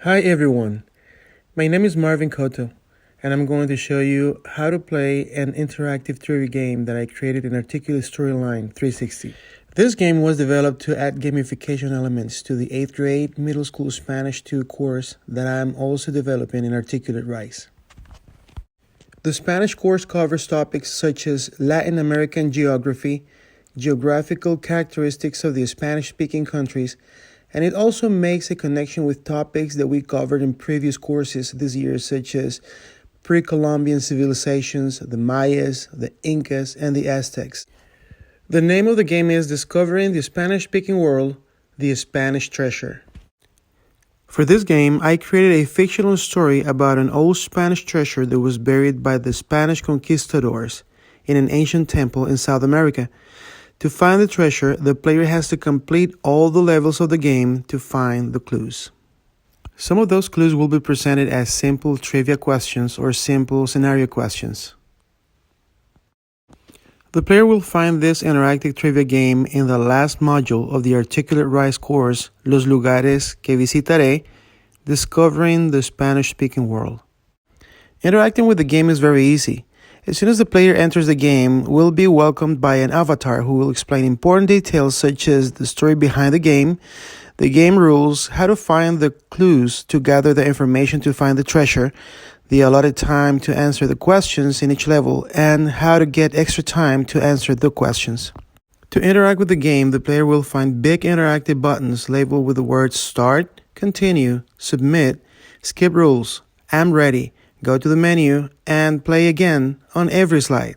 Hi everyone, my name is Marvin Coto, and I'm going to show you how to play an interactive trivia game that I created in Articulate Storyline 360. This game was developed to add gamification elements to the 8th grade middle school Spanish 2 course that I'm also developing in Articulate Rise. The Spanish course covers topics such as Latin American geography, geographical characteristics of the Spanish-speaking countries, and it also makes a connection with topics that we covered in previous courses this year, such as pre-Columbian civilizations, the Mayas, the Incas, and the Aztecs. The name of the game is Discovering the Spanish-Speaking World, the Spanish Treasure. For this game, I created a fictional story about an old Spanish treasure that was buried by the Spanish conquistadors in an ancient temple in South America. To find the treasure, the player has to complete all the levels of the game to find the clues. Some of those clues will be presented as simple trivia questions or simple scenario questions. The player will find this interactive trivia game in the last module of the Articulate Rise course, Los Lugares que Visitaré, Discovering the Spanish-Speaking World. Interacting with the game is very easy. As soon as the player enters the game, will be welcomed by an avatar who will explain important details such as the story behind the game rules, how to find the clues to gather the information to find the treasure, the allotted time to answer the questions in each level, and how to get extra time to answer the questions. To interact with the game, the player will find big interactive buttons labeled with the words Start, Continue, Submit, Skip Rules, I'm Ready, Go to the menu, and Play Again on every slide.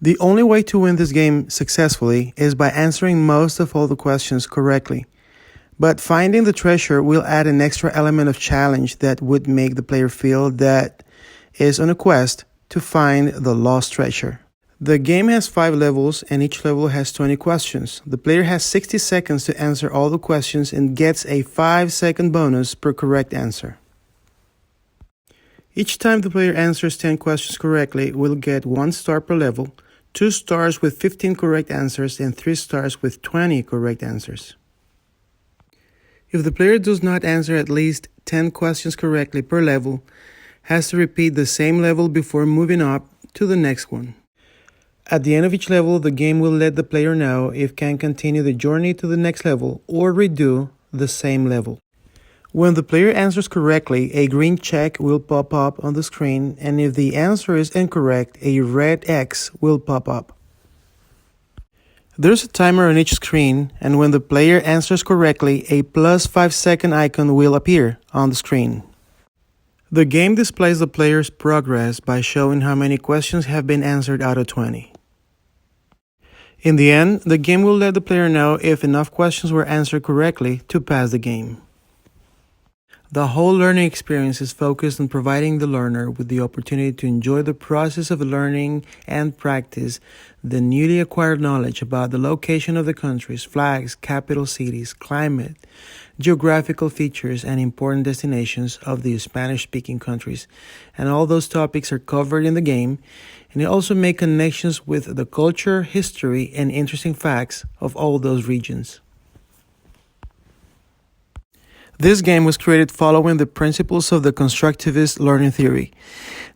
The only way to win this game successfully is by answering most of all the questions correctly. But finding the treasure will add an extra element of challenge that would make the player feel that is on a quest to find the lost treasure. The game has 5 levels and each level has 20 questions. The player has 60 seconds to answer all the questions and gets a 5-second bonus per correct answer. Each time the player answers 10 questions correctly, will get 1 star per level, 2 stars with 15 correct answers, and 3 stars with 20 correct answers. If the player does not answer at least 10 questions correctly per level, has to repeat the same level before moving up to the next one. At the end of each level, the game will let the player know if can continue the journey to the next level or redo the same level. When the player answers correctly, a green check will pop up on the screen, and if the answer is incorrect, a red X will pop up. There's a timer on each screen, and when the player answers correctly, a plus 5-second icon will appear on the screen. The game displays the player's progress by showing how many questions have been answered out of 20. In the end, the game will let the player know if enough questions were answered correctly to pass the game. The whole learning experience is focused on providing the learner with the opportunity to enjoy the process of learning and practice the newly acquired knowledge about the location of the countries, flags, capital cities, climate, geographical features, and important destinations of the Spanish-speaking countries. And all those topics are covered in the game, and it also makes connections with the culture, history, and interesting facts of all those regions. This game was created following the principles of the constructivist learning theory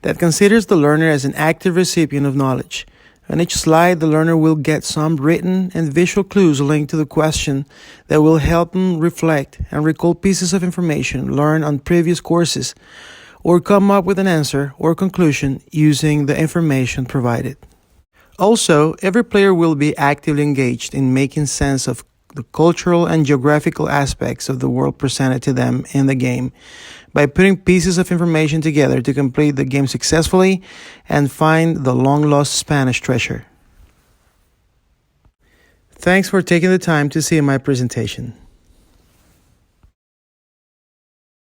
that considers the learner as an active recipient of knowledge. On each slide, the learner will get some written and visual clues linked to the question that will help them reflect and recall pieces of information learned on previous courses, or come up with an answer or conclusion using the information provided. Also, every player will be actively engaged in making sense of the cultural and geographical aspects of the world presented to them in the game by putting pieces of information together to complete the game successfully and find the long-lost Spanish treasure. Thanks for taking the time to see my presentation.